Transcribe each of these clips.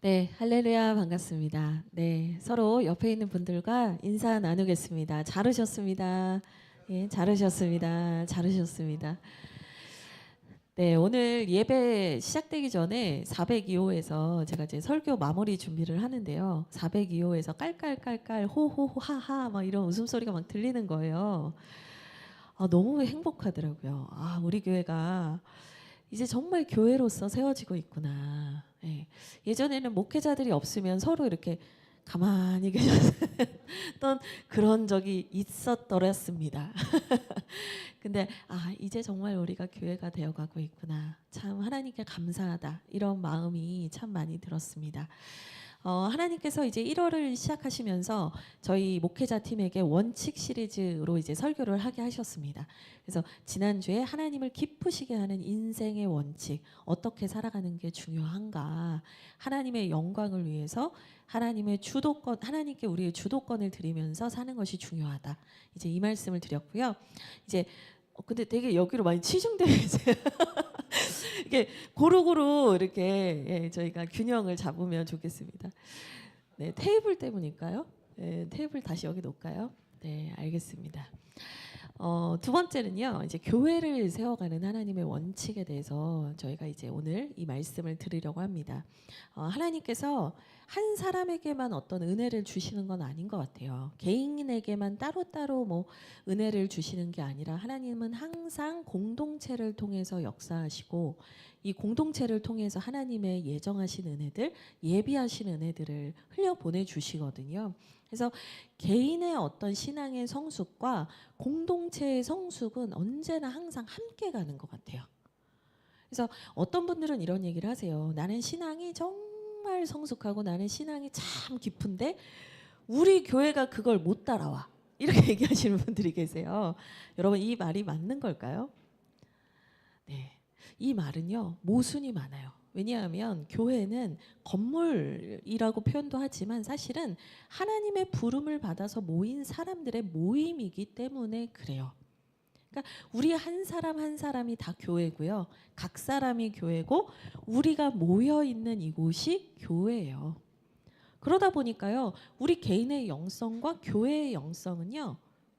네, 할렐루야 반갑습니다. 네, 서로 옆에 있는 분들과 인사 나누겠습니다. 잘 오셨습니다. 예, 잘 오셨습니다. 잘 오셨습니다. 네, 오늘 예배 시작되기 전에 402호에서 제가 이제 설교 마무리 준비를 하는데요. 402호에서 깔깔깔깔 호호호 하하 막 이런 웃음소리가 막 들리는 거예요. 너무 행복하더라고요. 우리 교회가 이제 정말 교회로서 세워지고 있구나. 예. 예전에는 목회자들이 없으면 서로 이렇게 가만히 계셨던 그런 적이 있었더랬습니다. 근데 이제 정말 우리가 교회가 되어가고 있구나. 참 하나님께 감사하다. 이런 마음이 참 많이 들었습니다. 하나님께서 이제 1월을 시작하시면서 저희 목회자 팀에게 원칙 시리즈로 이제 설교를 하게 하셨습니다. 그래서 지난주에 하나님을 기쁘시게 하는 인생의 원칙, 어떻게 살아가는 게 중요한가, 하나님의 영광을 위해서 하나님의 주도권, 하나님께 우리의 주도권을 드리면서 사는 것이 중요하다. 이제 이 말씀을 드렸고요. 이제 근데 되게 여기로 많이 치중되어 계세요. 이게 고루고루 이렇게 저희가 균형을 잡으면 좋겠습니다. 네, 테이블 때문일까요? 네, 테이블 다시 여기 놓을까요? 네, 알겠습니다. 두 번째는요, 이제 교회를 세워가는 하나님의 원칙에 대해서 저희가 이제 오늘 이 말씀을 드리려고 합니다. 하나님께서 한 사람에게만 어떤 은혜를 주시는 건 아닌 것 같아요. 개인에게만 따로따로 뭐 은혜를 주시는 게 아니라 하나님은 항상 공동체를 통해서 역사하시고 이 공동체를 통해서 하나님의 예정하신 은혜들, 예비하신 은혜들을 흘려 보내주시거든요. 그래서 개인의 어떤 신앙의 성숙과 공동체의 성숙은 언제나 항상 함께 가는 것 같아요. 그래서 어떤 분들은 이런 얘기를 하세요. 나는 신앙이 정말 성숙하고 나는 신앙이 참 깊은데 우리 교회가 그걸 못 따라와. 이렇게 얘기하시는 분들이 계세요. 여러분 이 말이 맞는 걸까요? 네. 이 말은요. 모순이 많아요. 왜냐하면 교회는 건물이라고 표현도 하지만 사실은 하나님의 부름을 받아서 모인 사람들의 모임이기 때문에 그래요. 그러니까 우리 한 사람 한 사람이 다 교회고요. 각 사람이 교회고 우리가 모여 있는 이곳이 교회예요. 그러다 보니까요. 우리 개인의 영성과 교회의 영성은요.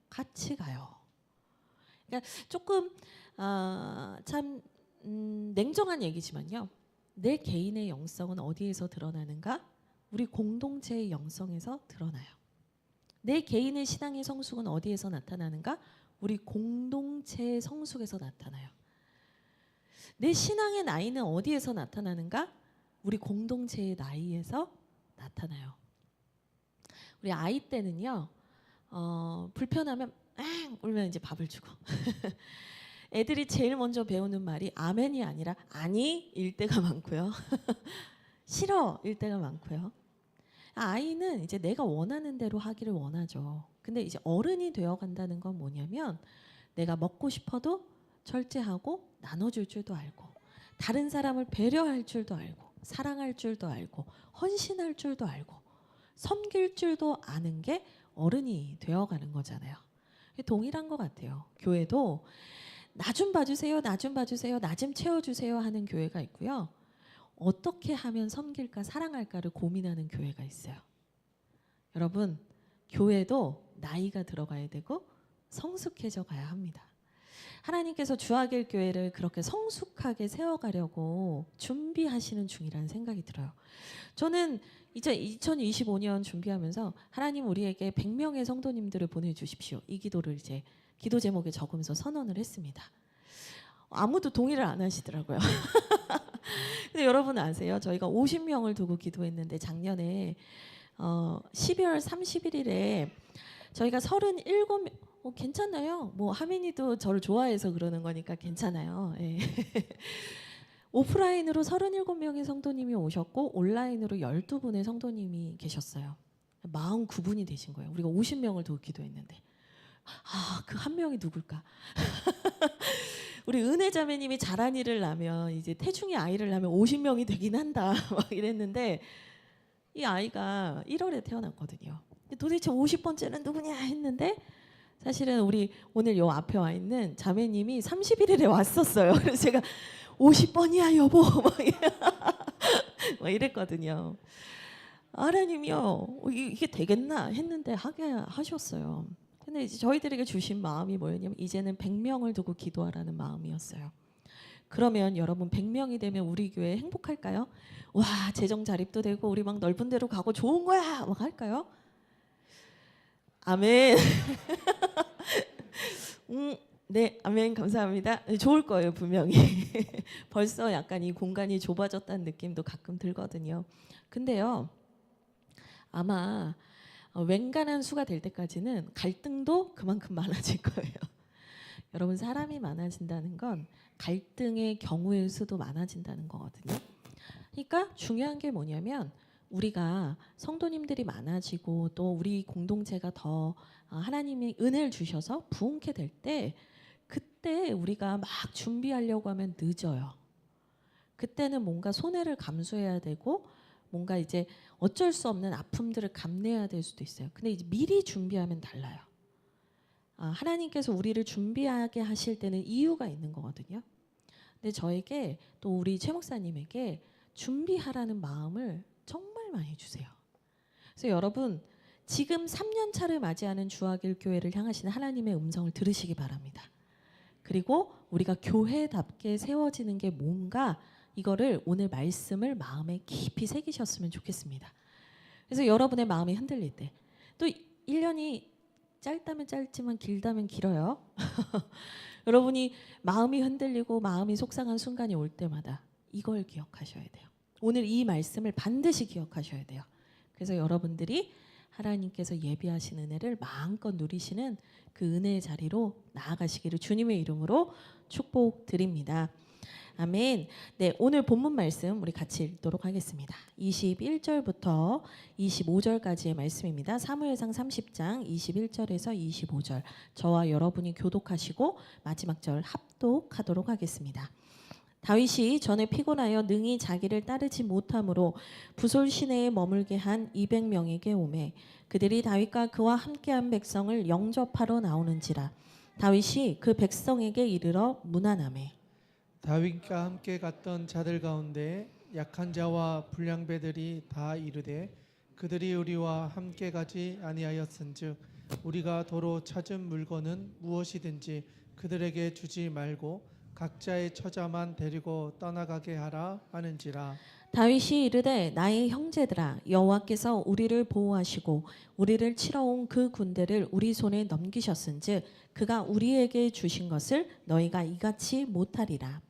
같이 가요. 그러니까 조금 참 냉정한 얘기지만요. 내 개인의 영성은 어디에서 드러나는가? 우리 공동체의 영성에서 드러나요. 내 개인의 신앙의 성숙은 어디에서 나타나는가? 우리 공동체의 성숙에서 나타나요. 내 신앙의 나이는 어디에서 나타나는가? 우리 공동체의 나이에서 나타나요. 우리 아이 때는요. 불편하면 울면 이제 밥을 주고 애들이 제일 먼저 배우는 말이 아멘이 아니라 아니일 때가 많고요. 싫어일 때가 많고요. 아이는 이제 내가 원하는 대로 하기를 원하죠. 근데 이제 어른이 되어 간다는 건 뭐냐면 내가 먹고 싶어도 절제하고 나눠줄 줄도 알고 다른 사람을 배려할 줄도 알고 사랑할 줄도 알고 헌신할 줄도 알고 섬길 줄도 아는 게 어른이 되어가는 거잖아요. 동일한 것 같아요. 교회도 나 좀 봐주세요, 나 좀 봐주세요, 나 좀 채워주세요 하는 교회가 있고요. 어떻게 하면 섬길까 사랑할까를 고민하는 교회가 있어요. 여러분 교회도 나이가 들어가야 되고 성숙해져 가야 합니다. 하나님께서 주하길 교회를 그렇게 성숙하게 세워가려고 준비하시는 중이라는 생각이 들어요. 저는 이제 2025년 준비하면서 하나님 우리에게 100명의 성도님들을 보내주십시오. 이 기도를 이제 기도 제목에 적으면서 선언을 했습니다. 아무도 동의를 안 하시더라고요. 근데 여러분 아세요? 저희가 50명을 두고 기도했는데 작년에 12월 31일에 저희가 37명 괜찮아요. 뭐 하민이도 저를 좋아해서 그러는 거니까 괜찮아요. 예. 오프라인으로 37명의 성도님이 오셨고 온라인으로 12분의 성도님이 계셨어요. 49분이 되신 거예요. 우리가 50명을 두고 기도했는데 그 한 명이 누굴까? 우리 은혜 자매님이 자란이를 낳으면 이제 태중의 아이를 낳으면 50명이 되긴 한다 막 이랬는데 이 아이가 1월에 태어났거든요. 도대체 50번째는 누구냐 했는데 사실은 우리 오늘 요 앞에 와 있는 자매님이 31일에 왔었어요. 그래서 제가 50번이야 여보 막 막 이랬거든요. 하나님이요, 이게 되겠나 했는데 하게 하셨어요. 근데 이제 저희들에게 주신 마음이 뭐였냐면 이제는 100명을 두고 기도하라는 마음이었어요. 그러면 여러분 100명이 되면 우리 교회 행복할까요? 와, 재정 자립도 되고 우리 막 넓은 데로 가고 좋은 거야 막 할까요? 아멘. 네, 아멘, 감사합니다. 네, 좋을 거예요, 분명히. 벌써 약간 이 공간이 좁아졌다는 느낌도 가끔 들거든요. 근데요, 아마 웬간한 수가 될 때까지는 갈등도 그만큼 많아질 거예요. 여러분, 사람이 많아진다는 건 갈등의 경우의 수도 많아진다는 거거든요. 그러니까 중요한 게 뭐냐면 우리가 성도님들이 많아지고 또 우리 공동체가 더 하나님이 은혜를 주셔서 부흥케 될 때, 그때 우리가 막 준비하려고 하면 늦어요. 그때는 뭔가 손해를 감수해야 되고 뭔가 이제 어쩔 수 없는 아픔들을 감내해야 될 수도 있어요. 근데 이제 미리 준비하면 달라요. 하나님께서 우리를 준비하게 하실 때는 이유가 있는 거거든요. 근데 저에게 또 우리 최 목사님에게 준비하라는 마음을 정말 많이 주세요. 그래서 여러분, 지금 3년 차를 맞이하는 주하길 교회를 향하시는 하나님의 음성을 들으시기 바랍니다. 그리고 우리가 교회답게 세워지는 게 뭔가, 이거를 오늘 말씀을 마음에 깊이 새기셨으면 좋겠습니다. 그래서 여러분의 마음이 흔들릴 때, 또 1년이 짧다면 짧지만 길다면 길어요. 여러분이 마음이 흔들리고 마음이 속상한 순간이 올 때마다 이걸 기억하셔야 돼요. 오늘 이 말씀을 반드시 기억하셔야 돼요. 그래서 여러분들이 하나님께서 예비하신 은혜를 마음껏 누리시는 그 은혜의 자리로 나아가시기를 주님의 이름으로 축복드립니다. 아멘. 네, 오늘 본문 말씀 우리 같이 읽도록 하겠습니다. 21절부터 25절까지의 말씀입니다. 사무엘상 30장 21절에서 25절. 저와 여러분이 교독하시고 마지막 절 합독하도록 하겠습니다. 다윗이 전에 피곤하여 능히 자기를 따르지 못함으로 부솔 시내에 머물게 한 200명에게 오매 그들이 다윗과 그와 함께한 백성을 영접하러 나오는지라. 다윗이 그 백성에게 이르러 문안하매 다윗과 함께 갔던 자들 가운데 약한 자와 불량배들이 다 이르되 그들이 우리와 함께 가지 아니하였은즉 우리가 도로 찾은 물건은 무엇이든지 그들에게 주지 말고 각자의 처자만 데리고 떠나가게 하라 하는지라. 다윗이 이르되 나의 형제들아, 여호와께서 우리를 보호하시고 우리를 치러 온 그 군대를 우리 손에 넘기셨은즉 그가 우리에게 주신 것을 너희가 이같이 못하리라.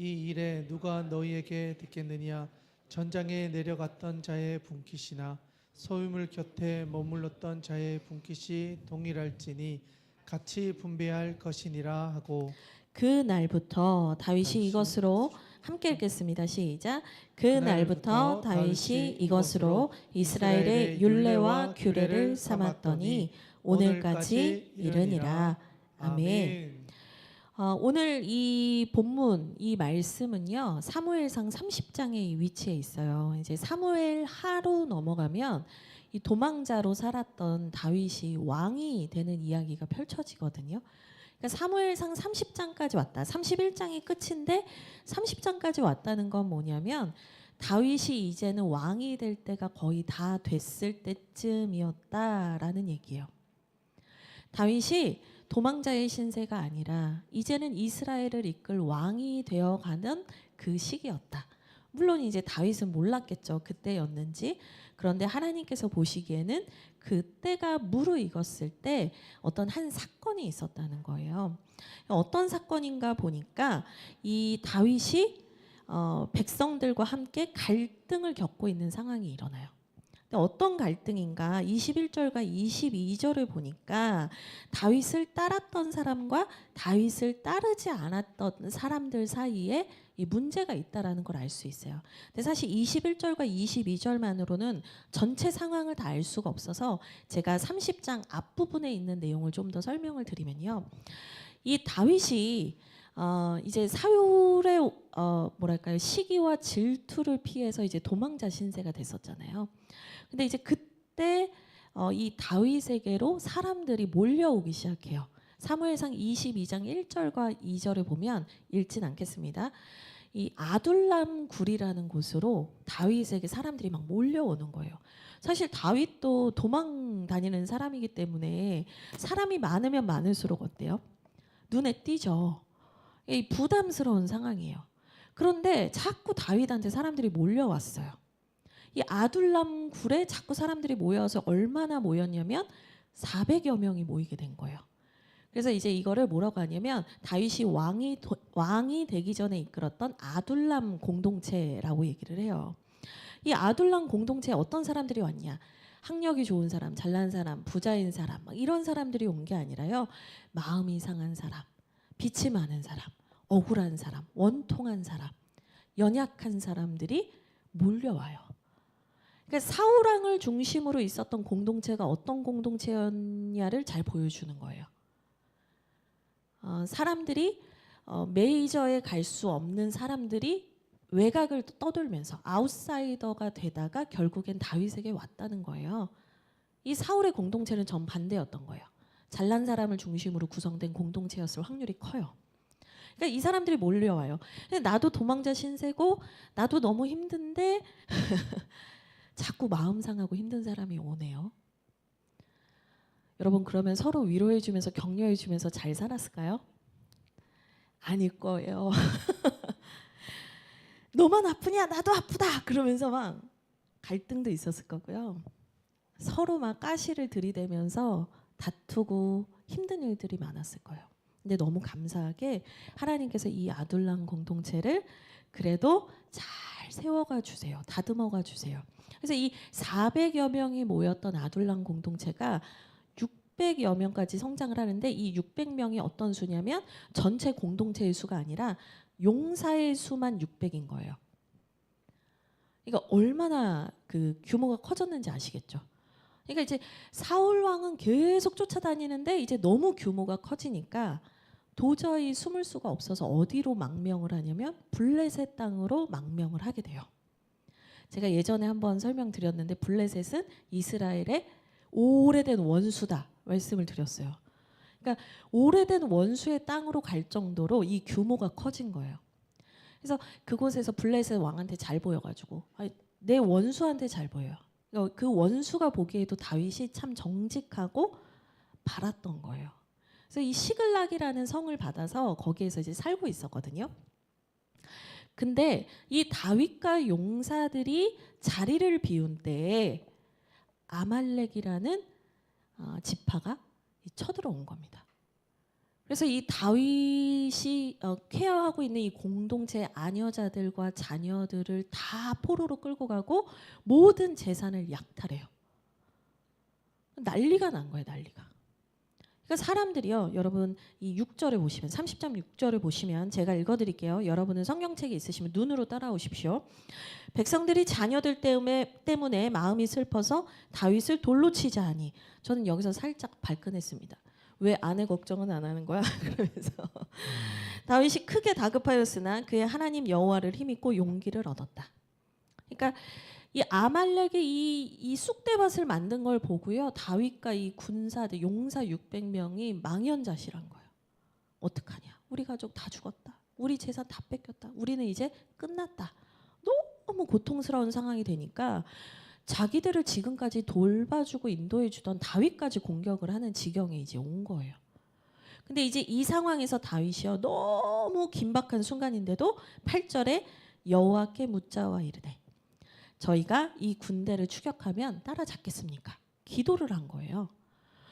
이 일에 누가 너희에게 듣겠느냐? 전장에 내려갔던 자의 분깃이나 소유물 곁에 머물렀던 자의 분깃이 동일할지니 같이 분배할 것이니라 하고. 그 날부터 다윗이 이것으로 함께 읽겠습니다. 시작. 그 날부터 다윗이 이것으로 이스라엘의 율례와 규례를 삼았더니 오늘까지 이르니라. 아멘. 오늘 이 본문, 이 말씀은요, 사무엘상 30장에 위치해 있어요. 이제 사무엘 하루 넘어가면 이 도망자로 살았던 다윗이 왕이 되는 이야기가 펼쳐지거든요. 그러니까 사무엘상 30장까지 왔다. 31장이 끝인데 30장까지 왔다는 건 뭐냐면 다윗이 이제는 왕이 될 때가 거의 다 됐을 때쯤이었다라는 얘기예요. 다윗이 도망자의 신세가 아니라 이제는 이스라엘을 이끌 왕이 되어가는 그 시기였다. 물론 이제 다윗은 몰랐겠죠. 그때였는지. 그런데 하나님께서 보시기에는 그때가 무르익었을 때 어떤 한 사건이 있었다는 거예요. 어떤 사건인가 보니까 이 다윗이 백성들과 함께 갈등을 겪고 있는 상황이 일어나요. 어떤 갈등인가? 21절과 22절을 보니까 다윗을 따랐던 사람과 다윗을 따르지 않았던 사람들 사이에 이 문제가 있다라는 걸 알 수 있어요. 근데 사실 21절과 22절만으로는 전체 상황을 다 알 수가 없어서 제가 30장 앞부분에 있는 내용을 좀 더 설명을 드리면요. 이 다윗이 이제 사울의 뭐랄까요, 시기와 질투를 피해서 이제 도망자 신세가 됐었잖아요. 근데 이제 그때 이 다윗에게로 사람들이 몰려오기 시작해요. 사무엘상 22장 1절과 2절을 보면 읽진 않겠습니다. 이 아둘람 굴이라는 곳으로 다윗에게 사람들이 막 몰려오는 거예요. 사실 다윗도 도망 다니는 사람이기 때문에 사람이 많으면 많을수록 어때요? 눈에 띄죠. 이 부담스러운 상황이에요. 그런데 자꾸 다윗한테 사람들이 몰려왔어요. 이 아둘람 굴에 자꾸 사람들이 모여서 얼마나 모였냐면 400여 명이 모이게 된 거예요. 그래서 이제 이거를 뭐라고 하냐면 다윗이 왕이 되기 전에 이끌었던 아둘람 공동체라고 얘기를 해요. 이 아둘람 공동체에 어떤 사람들이 왔냐? 학력이 좋은 사람, 잘난 사람, 부자인 사람 막 이런 사람들이 온 게 아니라요. 마음이 상한 사람, 빛이 많은 사람, 억울한 사람, 원통한 사람, 연약한 사람들이 몰려와요. 그러니까 사울왕을 중심으로 있었던 공동체가 어떤 공동체였냐를 잘 보여주는 거예요. 사람들이 메이저에 갈 수 없는 사람들이 외곽을 떠돌면서 아웃사이더가 되다가 결국엔 다윗에게 왔다는 거예요. 이 사울의 공동체는 정반대였던 거예요. 잘난 사람을 중심으로 구성된 공동체였을 확률이 커요. 그러니까 이 사람들이 몰려와요. 근데 나도 도망자 신세고 나도 너무 힘든데 자꾸 마음 상하고 힘든 사람이 오네요. 여러분 그러면 서로 위로해주면서 격려해주면서 잘 살았을까요? 아닐 거예요. 너만 아프냐? 나도 아프다. 그러면서 막 갈등도 있었을 거고요. 서로 막 가시를 들이대면서 다투고 힘든 일들이 많았을 거예요. 근데 너무 감사하게 하나님께서 이 아둘람 공동체를 그래도 잘 세워가 주세요. 다듬어가 주세요. 그래서 이 400여 명이 모였던 아둘람 공동체가 600여 명까지 성장을 하는데 이 600명이 어떤 수냐면 전체 공동체의 수가 아니라 용사의 수만 600인 거예요. 그러니까 얼마나 그 규모가 커졌는지 아시겠죠? 그러니까 이제 사울 왕은 계속 쫓아다니는데 이제 너무 규모가 커지니까 도저히 숨을 수가 없어서 어디로 망명을 하냐면 블레셋 땅으로 망명을 하게 돼요. 제가 예전에 한번 설명드렸는데 블레셋은 이스라엘의 오래된 원수다 말씀을 드렸어요. 그러니까 오래된 원수의 땅으로 갈 정도로 이 규모가 커진 거예요. 그래서 그곳에서 블레셋 왕한테 잘 보여가지고 내 원수한테 잘 보여요. 그 원수가 보기에도 다윗이 참 정직하고 바랐던 거예요. 그래서 이 시글락이라는 성을 받아서 거기에서 이제 살고 있었거든요. 근데 이 다윗과 용사들이 자리를 비운 때에 아말렉이라는 지파가 쳐들어온 겁니다. 그래서 이 다윗이 케어하고 있는 이 공동체 아녀자들과 자녀들을 다 포로로 끌고 가고 모든 재산을 약탈해요. 난리가 난 거예요, 난리가. 그러니까 사람들이요, 여러분 이 6절에 보시면 30장 6절을 보시면 제가 읽어드릴게요. 여러분은 성경책이 있으시면 눈으로 따라오십시오. 백성들이 자녀들 때문에 마음이 슬퍼서 다윗을 돌로 치자 하니 저는 여기서 살짝 발끈했습니다. 왜 아내 걱정은 안 하는 거야? 그러면서 다윗이 크게 다급하였으나 그의 하나님 여호와를 힘입고 용기를 얻었다. 그러니까 이 아말렉이 이 쑥대밭을 만든 걸 보고요. 다윗과 이 군사들 용사 600명이 망연자실한 거예요. 어떡하냐? 우리 가족 다 죽었다. 우리 재산 다 뺏겼다. 우리는 이제 끝났다. 너무 고통스러운 상황이 되니까 자기들을 지금까지 돌봐주고 인도해주던 다윗까지 공격을 하는 지경에 이제 온 거예요. 근데 이제 이 상황에서 다윗이요. 너무 긴박한 순간인데도 8절에 여호와께 묻자와 이르되 저희가 이 군대를 추격하면 따라잡겠습니까? 기도를 한 거예요.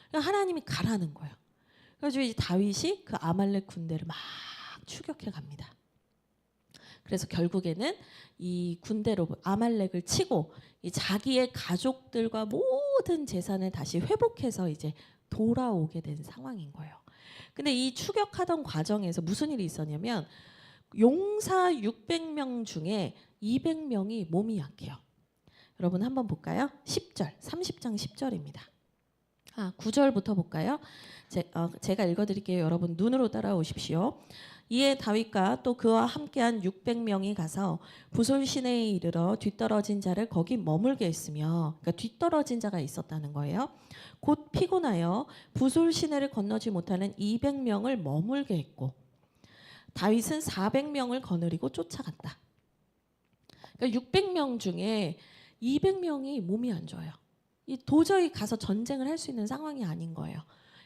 그러니까 하나님이 가라는 거예요. 그래서 이제 다윗이 그 아말렉 군대를 막 추격해 갑니다. 그래서 결국에는 이 군대로 아말렉을 치고 이 자기의 가족들과 모든 재산을 다시 회복해서 이제 돌아오게 된 상황인 거예요. 근데 이 추격하던 과정에서 무슨 일이 있었냐면 용사 600명 중에 200명이 몸이 약해요. 여러분 한번 볼까요? 10절, 30장 10절입니다. 9절부터 볼까요? 제가 읽어드릴게요. 여러분 눈으로 따라오십시오. 이에 다윗과 또 그와 함께한 600명이 가서 부솔 시내에 이르러 뒤떨어진 자를 거기 머물게 했으며, 그러니까 뒤떨어진 자가 있었다는 거예요. 곧 피곤하여 부솔 시내를 건너지 못하는 200명을 머물게 했고 다윗은 400명을 거느리고 쫓아갔다. 그러니까 600명 중에 200명이 몸이 안 좋아요. 이 도저히 가서 전쟁을 할 수 있는 상황이 아닌 거예요.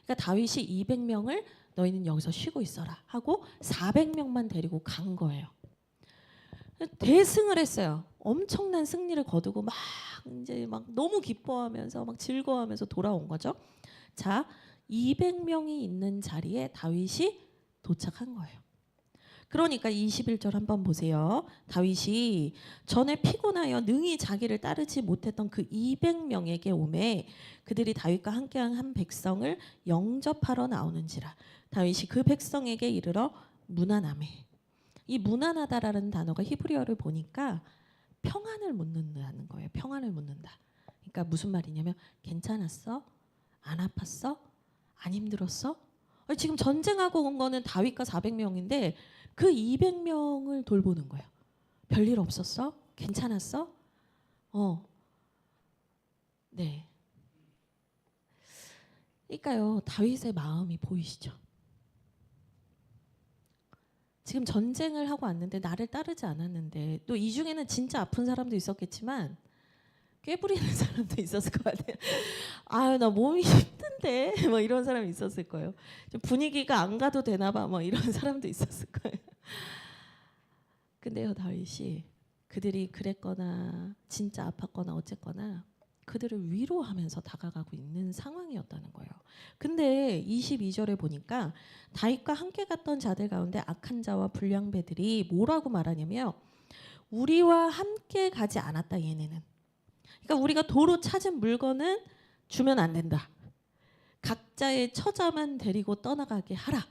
그러니까 다윗이 200명을 너희는 여기서 쉬고 있어라 하고 400명만 데리고 간 거예요. 대승을 했어요. 엄청난 승리를 거두고 막 이제 막 너무 기뻐하면서 막 즐거워하면서 돌아온 거죠. 자, 200명이 있는 자리에 다윗이 도착한 거예요. 그러니까 21절 한번 보세요. 다윗이 전에 피곤하여 능히 자기를 따르지 못했던 그 200명에게 오매 그들이 다윗과 함께한 한 백성을 영접하러 나오는지라. 다윗이 그 백성에게 이르러 무난하매. 이 무난하다라는 단어가 히브리어를 보니까 평안을 묻는다는 거예요. 평안을 묻는다. 그러니까 무슨 말이냐면 괜찮았어? 안 아팠어? 안 힘들었어? 지금 전쟁하고 온 거는 다윗과 400명인데 그 200명을 돌보는 거예요. 별일 없었어? 괜찮았어? 네. 그러니까요. 다윗의 마음이 보이시죠? 지금 전쟁을 하고 왔는데 나를 따르지 않았는데 또 이 중에는 진짜 아픈 사람도 있었겠지만 꾀부리는 사람도 있었을 것 같아요. 아유 나 몸이 힘든데 뭐 이런 사람이 있었을 거예요. 좀 분위기가 안 가도 되나 봐 뭐 이런 사람도 있었을 거예요. 근데요 다윗이 그들이 그랬거나 진짜 아팠거나 어쨌거나 그들을 위로하면서 다가가고 있는 상황이었다는 거예요. 근데 22절에 보니까 다윗과 함께 갔던 자들 가운데 악한 자와 불량배들이 뭐라고 말하냐면 우리와 함께 가지 않았다 얘네는. 그러니까 우리가 도로 찾은 물건은 주면 안 된다. 각자의 처자만 데리고 떠나가게 하라.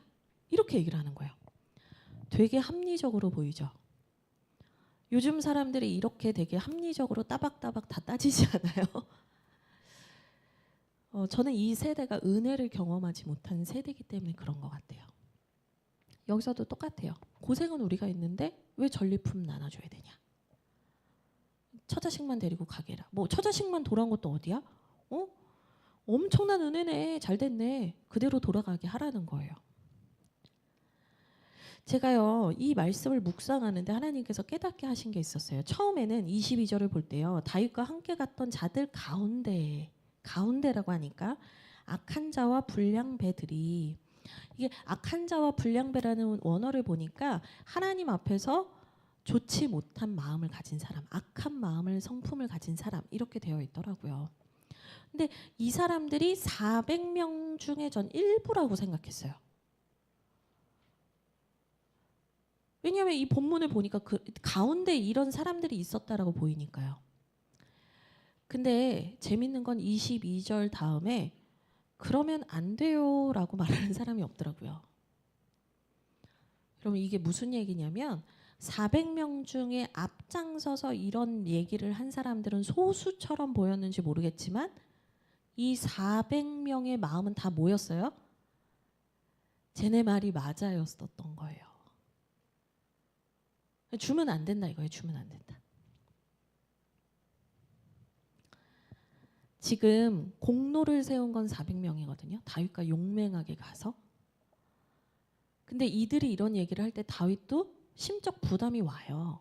이렇게 얘기를 하는 거예요. 되게 합리적으로 보이죠. 요즘 사람들이 이렇게 되게 합리적으로 따박따박 다 따지지 않아요. 저는 이 세대가 은혜를 경험하지 못한 세대이기 때문에 그런 것 같아요. 여기서도 똑같아요. 고생은 우리가 했는데 왜 전리품 나눠줘야 되냐. 처자식만 데리고 가게 해라. 뭐 처자식만 돌아온 것도 어디야? 엄청난 은혜네. 잘 됐네. 그대로 돌아가게 하라는 거예요. 제가요 이 말씀을 묵상하는데 하나님께서 깨닫게 하신 게 있었어요. 처음에는 22절을 볼 때요 다윗과 함께 갔던 자들 가운데라고 하니까 악한 자와 불량배들이 이게 악한 자와 불량배라는 원어를 보니까 하나님 앞에서 좋지 못한 마음을 가진 사람, 악한 마음을 성품을 가진 사람 이렇게 되어 있더라고요. 근데 이 사람들이 400명 중에 전 일부라고 생각했어요. 왜냐하면 이 본문을 보니까 그 가운데 이런 사람들이 있었다라고 보이니까요. 근데 재밌는 건 22절 다음에 그러면 안 돼요라고 말하는 사람이 없더라고요. 그럼 이게 무슨 얘기냐면 400명 중에 앞장서서 이런 얘기를 한 사람들은 소수처럼 보였는지 모르겠지만 이 400명의 마음은 다 뭐였어요? 쟤네 말이 맞아였었던 거예요. 주면 안 된다 이거예요. 주면 안 된다. 지금 공로를 세운 건 400명이거든요. 다윗과 용맹하게 가서. 근데 이들이 이런 얘기를 할 때 다윗도 심적 부담이 와요.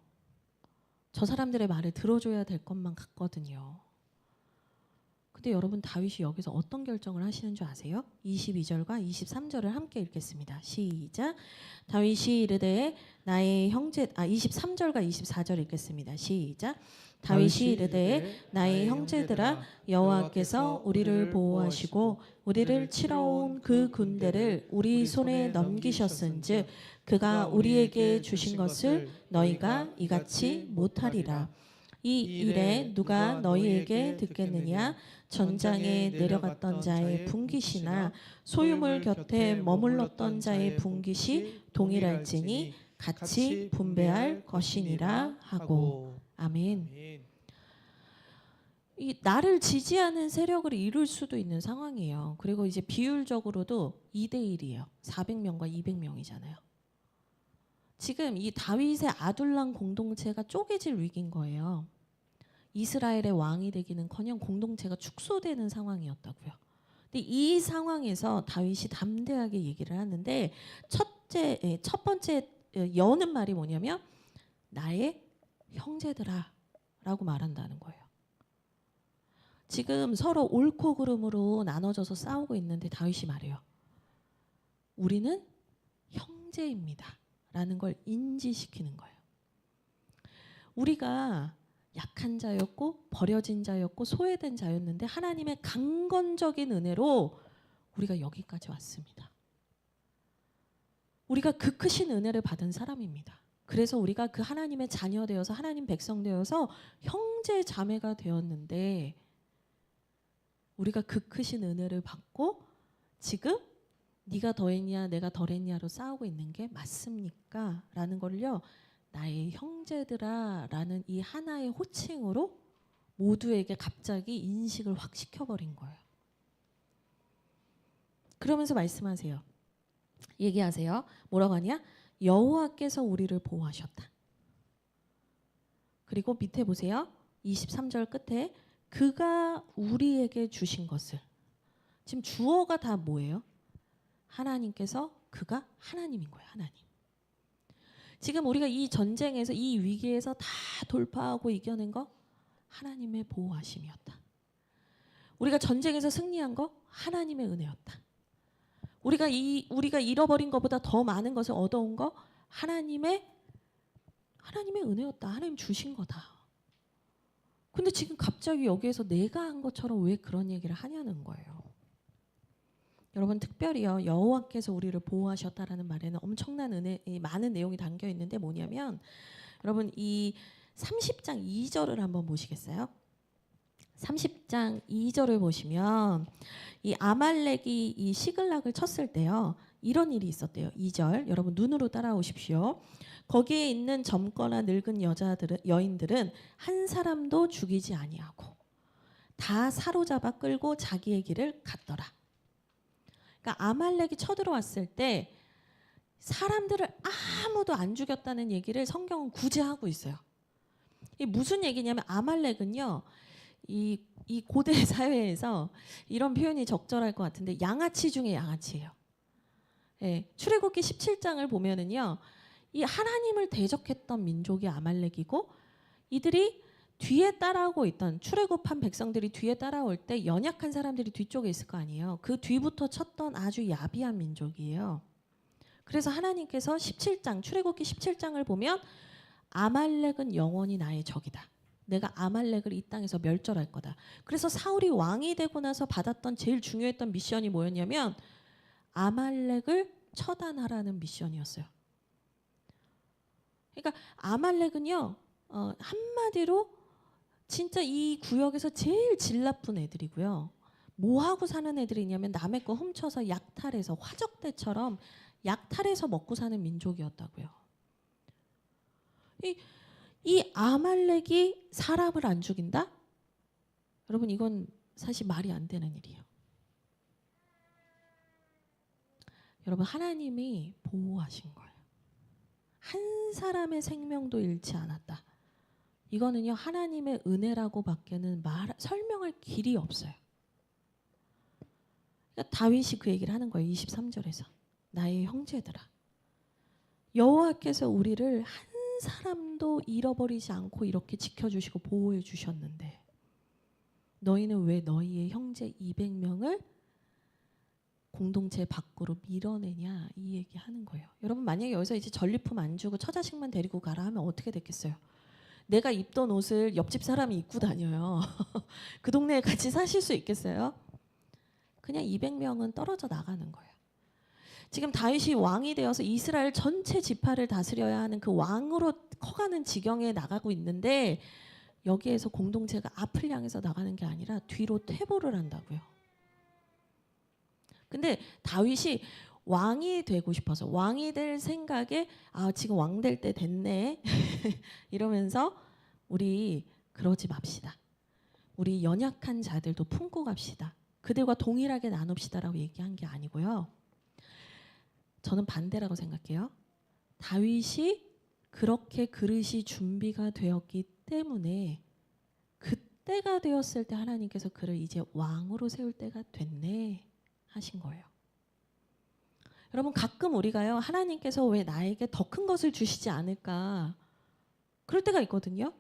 저 사람들의 말을 들어줘야 될 것만 같거든요. 근데 여러분 다윗이 여기서 어떤 결정을 하시는 줄 아세요? 22절과 23절을 함께 읽겠습니다. 시작. 다윗이 이르되 나의 형제 23절과 24절 읽겠습니다. 시작. 다윗이 이르되 나의 형제들아 여호와께서 우리를 보호하시고 우리를 치러 온 그 군대를 우리 손에 넘기셨은즉 그가 우리에게 주신 것을 너희가 이같이 못하리라. 이 일에 누가 너희에게 듣겠느냐? 전장에 내려갔던 자의 분깃이나 소유물 곁에 머물렀던 자의 분깃이 동일할지니 같이 분배할 것이니라 하고. 아멘. 이 나를 지지하는 세력을 이룰 수도 있는 상황이에요. 그리고 이제 비율적으로도 2대1이에요. 400명과 200명이잖아요. 지금 이 다윗의 아둘람 공동체가 쪼개질 위기인 거예요. 이스라엘의 왕이 되기는커녕 공동체가 축소되는 상황이었다고요. 근데 이 상황에서 다윗이 담대하게 얘기를 하는데 첫 번째 여는 말이 뭐냐면 나의 형제들아라고 말한다는 거예요. 지금 서로 옳고 그름으로 나눠져서 싸우고 있는데 다윗이 말해요. 우리는 형제입니다. 라는 걸 인지시키는 거예요. 우리가 약한 자였고 버려진 자였고 소외된 자였는데 하나님의 강건적인 은혜로 우리가 여기까지 왔습니다. 우리가 그 크신 은혜를 받은 사람입니다. 그래서 우리가 그 하나님의 자녀 되어서 하나님 백성 되어서 형제 자매가 되었는데 우리가 그 크신 은혜를 받고 지금 네가 더했냐 내가 덜했냐로 싸우고 있는 게 맞습니까? 라는 걸요. 나의 형제들아 라는 이 하나의 호칭으로 모두에게 갑자기 인식을 확 시켜버린 거예요. 그러면서 말씀하세요. 얘기하세요. 뭐라고 하냐? 여호와께서 우리를 보호하셨다. 그리고 밑에 보세요. 23절 끝에 그가 우리에게 주신 것을. 지금 주어가 다 뭐예요? 하나님께서 그가 하나님인 거예요. 하나님. 지금 우리가 이 전쟁에서 이 위기에서 다 돌파하고 이겨낸 거 하나님의 보호하심이었다. 우리가 전쟁에서 승리한 거 하나님의 은혜였다. 우리가 잃어버린 것보다 더 많은 것을 얻어온 거 하나님의 은혜였다. 하나님 주신 거다. 근데 지금 갑자기 여기에서 내가 한 것처럼 왜 그런 얘기를 하냐는 거예요. 여러분 특별히요. 여호와께서 우리를 보호하셨다라는 말에는 엄청난 은혜, 많은 내용이 담겨 있는데 뭐냐면 여러분 이 30장 2절을 한번 보시겠어요? 30장 2절을 보시면 이 아말렉이 이 시글락을 쳤을 때요. 이런 일이 있었대요. 2절 여러분 눈으로 따라오십시오. 거기에 있는 젊거나 늙은 여인들은 한 사람도 죽이지 아니하고 다 사로잡아 끌고 자기의 길을 갔더라. 그러니까 아말렉이 쳐들어왔을 때 사람들을 아무도 안 죽였다는 얘기를 성경은 굳이 하고 있어요. 이게 무슨 얘기냐면 아말렉은요. 이 고대 사회에서 이런 표현이 적절할 것 같은데 양아치 중에 양아치예요. 예, 출애굽기 17장을 보면은요. 이 하나님을 대적했던 민족이 아말렉이고 이들이 뒤에 따라오고 있던 출애굽한 백성들이 뒤에 따라올 때 연약한 사람들이 뒤쪽에 있을 거 아니에요. 그 뒤부터 쳤던 아주 야비한 민족이에요. 그래서 하나님께서 17장 출애굽기 17장을 보면 아말렉은 영원히 나의 적이다. 내가 아말렉을 이 땅에서 멸절할 거다. 그래서 사울이 왕이 되고 나서 받았던 제일 중요했던 미션이 뭐였냐면 아말렉을 처단하라는 미션이었어요. 그러니까 아말렉은요 한마디로 진짜 이 구역에서 제일 질 나쁜 애들이고요. 뭐 하고 사는 애들이냐면 남의 거 훔쳐서 약탈해서 화적대처럼 약탈해서 먹고 사는 민족이었다고요. 이 아말렉이 사람을 안 죽인다? 여러분 이건 사실 말이 안 되는 일이에요. 여러분 하나님이 보호하신 거예요. 한 사람의 생명도 잃지 않았다. 이거는요 하나님의 은혜라고 밖에는 설명할 길이 없어요. 그러니까 다윗이 그 얘기를 하는 거예요. 23절에서 나의 형제들아 여호와께서 우리를 한 사람도 잃어버리지 않고 이렇게 지켜주시고 보호해 주셨는데 너희는 왜 너희의 형제 200명을 공동체 밖으로 밀어내냐 이 얘기하는 거예요. 여러분 만약에 여기서 이제 전리품 안 주고 처자식만 데리고 가라 하면 어떻게 됐겠어요? 내가 입던 옷을 옆집 사람이 입고 다녀요. 그 동네에 같이 사실 수 있겠어요? 그냥 200명은 떨어져 나가는 거예요. 지금 다윗이 왕이 되어서 이스라엘 전체 지파를 다스려야 하는 그 왕으로 커가는 지경에 나가고 있는데 여기에서 공동체가 앞을 향해서 나가는 게 아니라 뒤로 퇴보를 한다고요. 근데 다윗이 왕이 되고 싶어서 왕이 될 생각에 지금 왕 될 때 됐네 이러면서 우리 그러지 맙시다. 우리 연약한 자들도 품고 갑시다. 그들과 동일하게 나눕시다라고 얘기한 게 아니고요. 저는 반대라고 생각해요. 다윗이 그렇게 그릇이 준비가 되었기 때문에 그때가 되었을 때 하나님께서 그를 이제 왕으로 세울 때가 됐네 하신 거예요. 여러분 가끔 우리가요, 하나님께서 왜 나에게 더 큰 것을 주시지 않을까 그럴 때가 있거든요.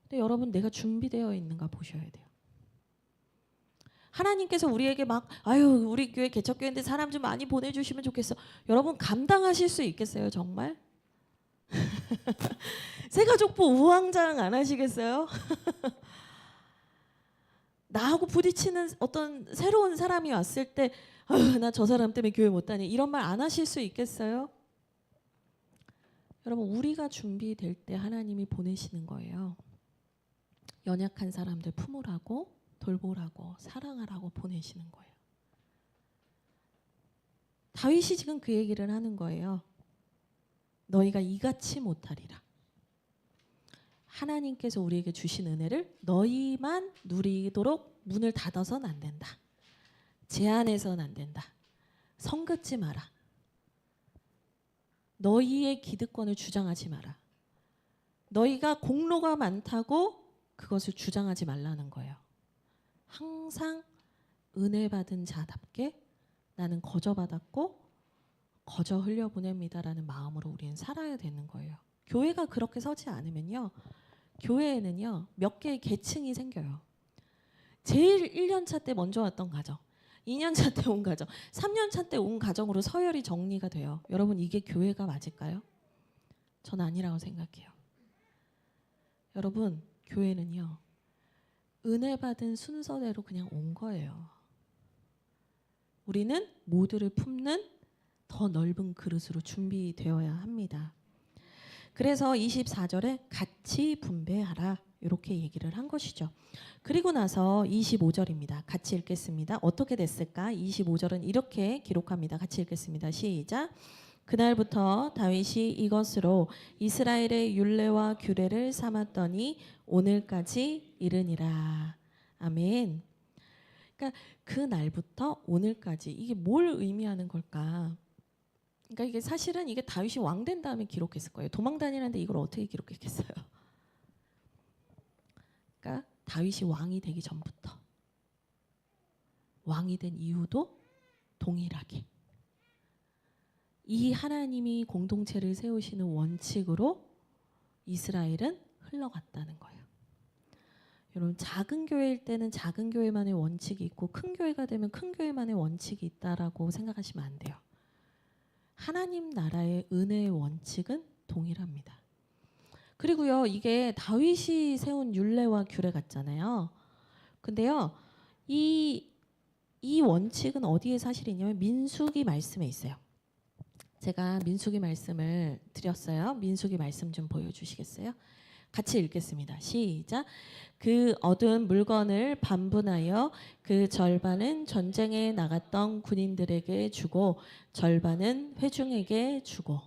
근데 여러분 내가 준비되어 있는가 보셔야 돼요. 하나님께서 우리에게 막 아유 우리 교회 개척교회인데 사람 좀 많이 보내주시면 좋겠어. 여러분 감당하실 수 있겠어요 정말? 새가족부 우왕좌왕 안 하시겠어요? 나하고 부딪히는 어떤 새로운 사람이 왔을 때 나 저 사람 때문에 교회 못 다니 이런 말 안 하실 수 있겠어요? 여러분 우리가 준비될 때 하나님이 보내시는 거예요. 연약한 사람들 품으라고 돌보라고 사랑하라고 보내시는 거예요. 다윗이 지금 그 얘기를 하는 거예요. 너희가 이같이 못하리라. 하나님께서 우리에게 주신 은혜를 너희만 누리도록 문을 닫아서는 안 된다. 제한해서는 안 된다. 성긋지 마라. 너희의 기득권을 주장하지 마라. 너희가 공로가 많다고 그것을 주장하지 말라는 거예요. 항상 은혜 받은 자답게 나는 거저 받았고 거저 흘려보냅니다라는 마음으로 우리는 살아야 되는 거예요. 교회가 그렇게 서지 않으면요. 교회에는요. 몇 개의 계층이 생겨요. 제일 1년차 때 먼저 왔던 가정, 2년차 때 온 가정, 3년차 때 온 가정으로 서열이 정리가 돼요. 여러분 이게 교회가 맞을까요? 전 아니라고 생각해요. 여러분 교회는요. 은혜 받은 순서대로 그냥 온 거예요. 우리는 모두를 품는 더 넓은 그릇으로 준비되어야 합니다. 그래서 24절에 같이 분배하라 이렇게 얘기를 한 것이죠. 그리고 나서 25절입니다. 같이 읽겠습니다. 어떻게 됐을까? 25절은 이렇게 기록합니다. 같이 읽겠습니다. 시작. 그날부터 다윗이 이것으로 이스라엘의 율례와 규례를 삼았더니 오늘까지 이르니라. 아멘. 그러니까 그 날부터 오늘까지 이게 뭘 의미하는 걸까? 그러니까 이게 사실은 이게 다윗이 왕 된 다음에 기록했을 거예요. 도망 다니는데 이걸 어떻게 기록했겠어요? 그러니까 다윗이 왕이 되기 전부터 왕이 된 이후도 동일하게 이 하나님이 공동체를 세우시는 원칙으로 이스라엘은 흘러갔다는 거예요. 여러분 작은 교회일 때는 작은 교회만의 원칙이 있고 큰 교회가 되면 큰 교회만의 원칙이 있다라고 생각하시면 안 돼요. 하나님 나라의 은혜의 원칙은 동일합니다. 그리고요 이게 다윗이 세운 율례와 규례 같잖아요. 근데요 이 원칙은 어디에 사실이냐면 민수기 말씀에 있어요. 제가 민수기 말씀을 드렸어요. 민수기 말씀 좀 보여주시겠어요? 같이 읽겠습니다. 시작. 그 얻은 물건을 반분하여 그 절반은 전쟁에 나갔던 군인들에게 주고 절반은 회중에게 주고.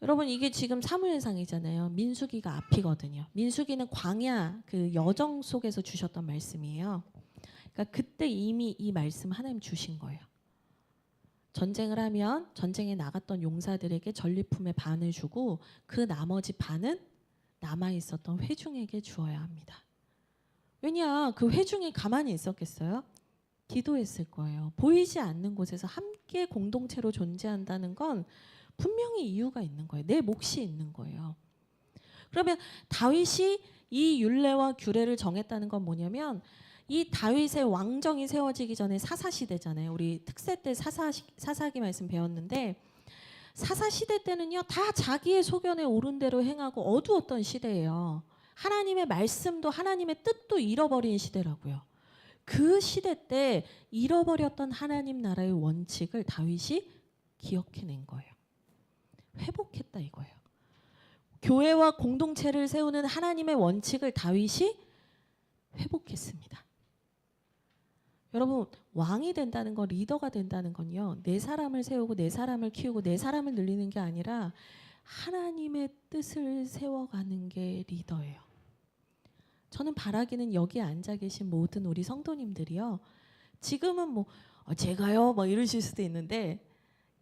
여러분 이게 지금 사무엘상이잖아요. 민수기가 앞이거든요. 민수기는 광야 그 여정 속에서 주셨던 말씀이에요. 그러니까 그때 이미 이 말씀 하나님 주신 거예요. 전쟁을 하면 전쟁에 나갔던 용사들에게 전리품의 반을 주고 그 나머지 반은 남아 있었던 회중에게 주어야 합니다. 왜냐 그 회중이 가만히 있었겠어요? 기도했을 거예요. 보이지 않는 곳에서 함께 공동체로 존재한다는 건 분명히 이유가 있는 거예요. 내 몫이 있는 거예요. 그러면 다윗이 이 율례와 규례를 정했다는 건 뭐냐면 이 다윗의 왕정이 세워지기 전에 사사시대잖아요. 우리 특세 때 사사기 말씀 배웠는데 사사시대 때는요. 다 자기의 소견에 오른 대로 행하고 어두웠던 시대예요. 하나님의 말씀도 하나님의 뜻도 잃어버린 시대라고요. 그 시대 때 잃어버렸던 하나님 나라의 원칙을 다윗이 기억해낸 거예요. 회복했다 이거예요. 교회와 공동체를 세우는 하나님의 원칙을 다윗이 회복했습니다. 여러분 왕이 된다는 건 리더가 된다는 건요. 내 사람을 세우고 내 사람을 키우고 내 사람을 늘리는 게 아니라 하나님의 뜻을 세워가는 게 리더예요. 저는 바라기는 여기 앉아 계신 모든 우리 성도님들이요. 지금은 뭐 제가요 뭐 이러실 수도 있는데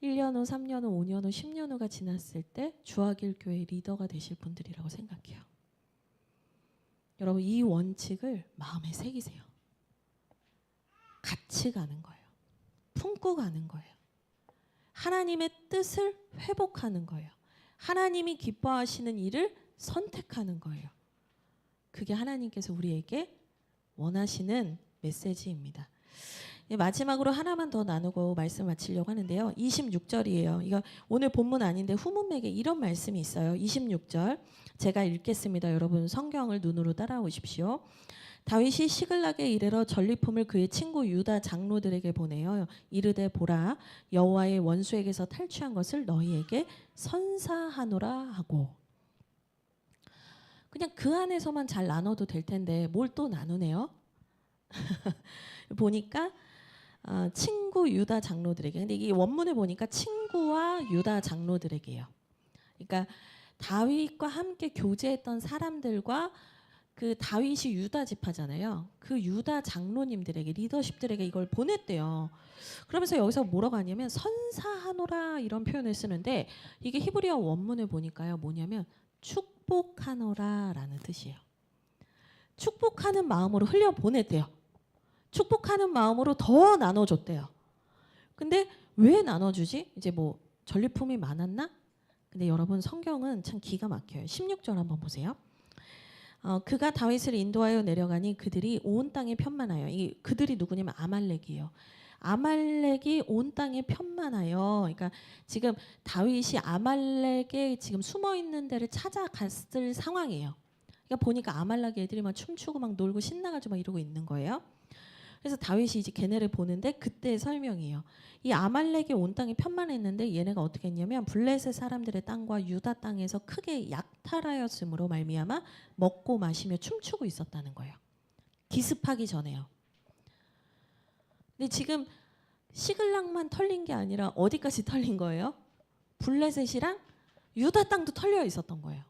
1년 후, 3년 후, 5년 후, 10년 후가 지났을 때 주하길 교회 리더가 되실 분들이라고 생각해요. 여러분 이 원칙을 마음에 새기세요. 같이 가는 거예요. 품고 가는 거예요. 하나님의 뜻을 회복하는 거예요. 하나님이 기뻐하시는 일을 선택하는 거예요. 그게 하나님께서 우리에게 원하시는 메시지입니다. 마지막으로 하나만 더 나누고 말씀 마치려고 하는데요. 26절이에요. 이거 오늘 본문 아닌데 후문맥에 이런 말씀이 있어요. 26절 제가 읽겠습니다. 여러분 성경을 눈으로 따라오십시오. 다윗이 시글락에 이르러 전리품을 그의 친구 유다 장로들에게 보내요. 이르되 보라 여호와의 원수에게서 탈취한 것을 너희에게 선사하노라 하고. 그냥 그 안에서만 잘 나눠도 될 텐데 뭘 또 나누네요. 보니까 친구 유다 장로들에게. 근데 이 원문을 보니까 친구와 유다 장로들에게요. 그러니까 다윗과 함께 교제했던 사람들과 그 다윗이 유다 지파잖아요. 그 유다 장로님들에게 리더십들에게 이걸 보냈대요. 그러면서 여기서 뭐라고 하냐면 선사하노라 이런 표현을 쓰는데 이게 히브리어 원문을 보니까요. 뭐냐면 축복하노라라는 뜻이에요. 축복하는 마음으로 흘려 보냈대요. 축복하는 마음으로 더 나눠줬대요. 근데 왜 나눠주지? 이제 뭐 전리품이 많았나? 근데 여러분 성경은 참 기가 막혀요. 16절 한번 보세요. 그가 다윗을 인도하여 내려가니 그들이 온 땅에 편만하여. 이 그들이 누구냐면 아말렉이에요. 아말렉이 온 땅에 편만하여. 그러니까 지금 다윗이 아말렉에 지금 숨어 있는 데를 찾아갔을 상황이에요. 그러니까 보니까 아말렉 애들이 막 춤추고 막 놀고 신나가지고 막 이러고 있는 거예요. 그래서 다윗이 이제 걔네를 보는데 그때의 설명이에요. 이 아말렉이 온 땅에 편만했는데 얘네가 어떻게 했냐면 블레셋 사람들의 땅과 유다 땅에서 크게 약탈하였으므로 말미암아 먹고 마시며 춤추고 있었다는 거예요. 기습하기 전에요. 근데 지금 시글락만 털린 게 아니라 어디까지 털린 거예요? 블레셋이랑 유다 땅도 털려 있었던 거예요.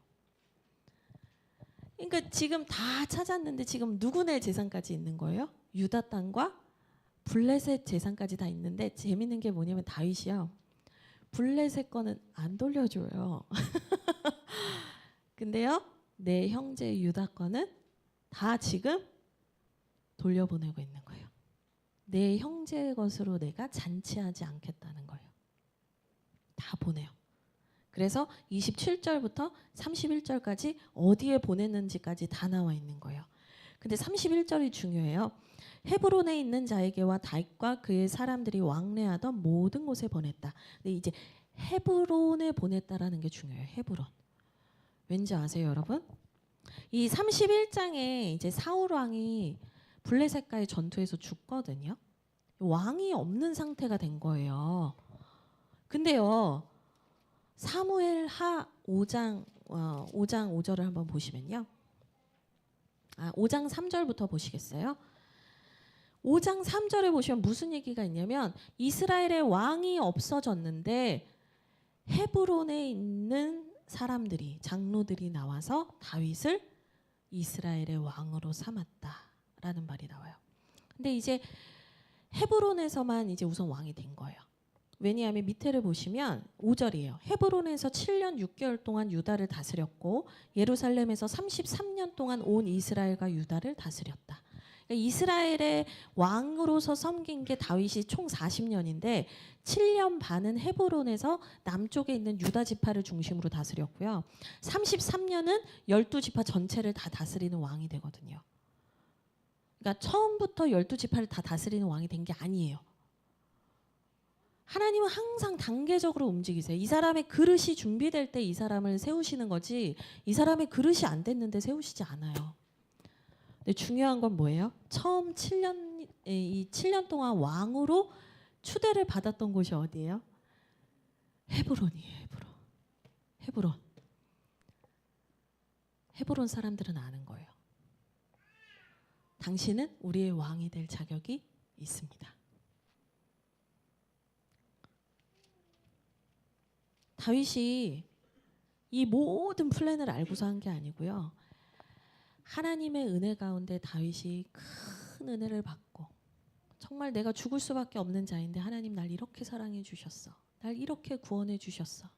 그러니까 지금 다 찾았는데 지금 누구네 재산까지 있는 거예요? 유다 땅과 블레셋 재산까지 다 있는데 재밌는 게 뭐냐면 다윗이요. 블레셋 거는 안 돌려줘요. 근데요. 내 형제 유다 거는 다 지금 돌려보내고 있는 거예요. 내 형제의 것으로 내가 잔치하지 않겠다는 거예요. 다 보내요. 그래서 27절부터 31절까지 어디에 보냈는지까지 다 나와 있는 거예요. 근데 31절이 중요해요. 헤브론에 있는 자에게와 다윗과 그의 사람들이 왕래하던 모든 곳에 보냈다. 근데 이제 헤브론에 보냈다라는 게 중요해요. 헤브론. 왠지 아세요, 여러분? 이 31장에 이제 사울 왕이 블레셋과의 전투에서 죽거든요. 왕이 없는 상태가 된 거예요. 근데요. 사무엘 하 5장 5절을 한번 보시면요. 5장 3절부터 보시겠어요? 5장 3절에 보시면 무슨 얘기가 있냐면 이스라엘의 왕이 없어졌는데 헤브론에 있는 사람들이 장로들이 나와서 다윗을 이스라엘의 왕으로 삼았다라는 말이 나와요. 근데 이제 헤브론에서만 이제 우선 왕이 된 거예요. 왜냐하면 밑에를 보시면 5절이에요. 헤브론에서 7년 6개월 동안 유다를 다스렸고 예루살렘에서 33년 동안 온 이스라엘과 유다를 다스렸다. 그러니까 이스라엘의 왕으로서 섬긴 게 다윗이 총 40년인데 7년 반은 헤브론에서 남쪽에 있는 유다 지파를 중심으로 다스렸고요. 33년은 12지파 전체를 다 다스리는 왕이 되거든요. 그러니까 처음부터 12지파를 다 다스리는 왕이 된 게 아니에요. 하나님은 항상 단계적으로 움직이세요. 이 사람의 그릇이 준비될 때 이 사람을 세우시는 거지 이 사람의 그릇이 안 됐는데 세우시지 않아요. 근데 중요한 건 뭐예요? 처음 7년 동안 왕으로 추대를 받았던 곳이 어디예요? 헤브론이에요. 헤브론. 헤브론 사람들은 아는 거예요. 당신은 우리의 왕이 될 자격이 있습니다. 다윗이 이 모든 플랜을 알고서 한 게 아니고요. 하나님의 은혜 가운데 다윗이 큰 은혜를 받고 정말 내가 죽을 수밖에 없는 자인데 하나님 날 이렇게 사랑해 주셨어. 날 이렇게 구원해 주셨어.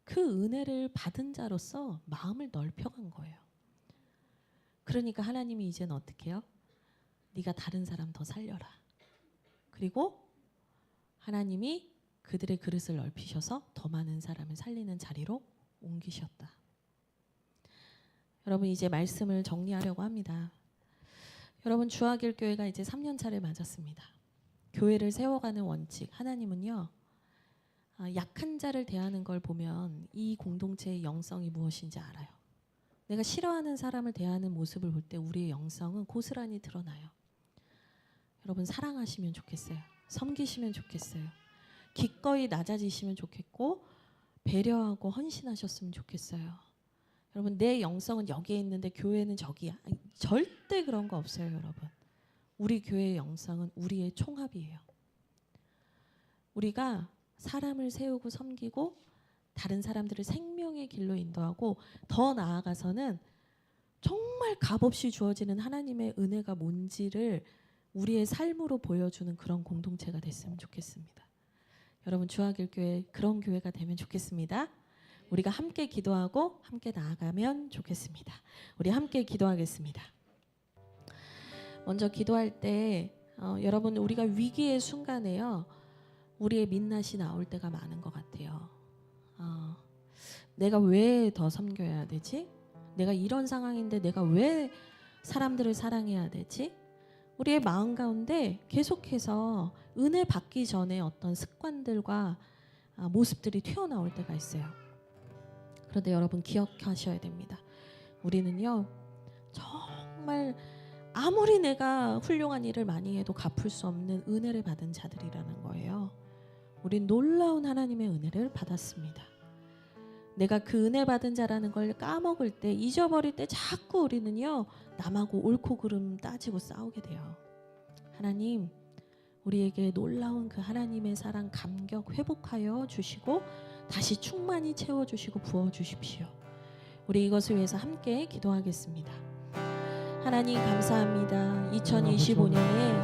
그 은혜를 받은 자로서 마음을 넓혀간 거예요. 그러니까 하나님이 이제는 어떻게 해요? 네가 다른 사람 더 살려라. 그리고 하나님이 그들의 그릇을 넓히셔서 더 많은 사람을 살리는 자리로 옮기셨다. 여러분 이제 말씀을 정리하려고 합니다. 여러분 주하길 교회가 이제 3년 차를 맞았습니다. 교회를 세워가는 원칙 하나님은요. 약한 자를 대하는 걸 보면 이 공동체의 영성이 무엇인지 알아요. 내가 싫어하는 사람을 대하는 모습을 볼 때 우리의 영성은 고스란히 드러나요. 여러분 사랑하시면 좋겠어요. 섬기시면 좋겠어요. 기꺼이 낮아지시면 좋겠고 배려하고 헌신하셨으면 좋겠어요. 여러분 내 영성은 여기에 있는데 교회는 저기야. 절대 그런 거 없어요, 여러분. 우리 교회의 영성은 우리의 총합이에요. 우리가 사람을 세우고 섬기고 다른 사람들을 생명의 길로 인도하고 더 나아가서는 정말 값없이 주어지는 하나님의 은혜가 뭔지를 우리의 삶으로 보여주는 그런 공동체가 됐으면 좋겠습니다. 여러분 주하길 교회 그런 교회가 되면 좋겠습니다. 우리가 함께 기도하고 함께 나아가면 좋겠습니다. 우리 함께 기도하겠습니다. 먼저 기도할 때 여러분 우리가 위기의 순간에요. 우리의 민낯이 나올 때가 많은 것 같아요. 내가 왜 더 섬겨야 되지? 내가 이런 상황인데 내가 왜 사람들을 사랑해야 되지? 우리의 마음 가운데 계속해서 은혜 받기 전에 어떤 습관들과 모습들이 튀어나올 때가 있어요. 그런데 여러분 기억하셔야 됩니다. 우리는요 정말 아무리 내가 훌륭한 일을 많이 해도 갚을 수 없는 은혜를 받은 자들이라는 거예요. 우린 놀라운 하나님의 은혜를 받았습니다. 내가 그 은혜 받은 자라는 걸 까먹을 때, 잊어버릴 때 자꾸 우리는요 남하고 옳고 그름 따지고 싸우게 돼요. 하나님, 우리에게 놀라운 그 하나님의 사랑 감격 회복하여 주시고 다시 충만히 채워주시고 부어주십시오. 우리 이것을 위해서 함께 기도하겠습니다. 하나님 감사합니다. 2025년에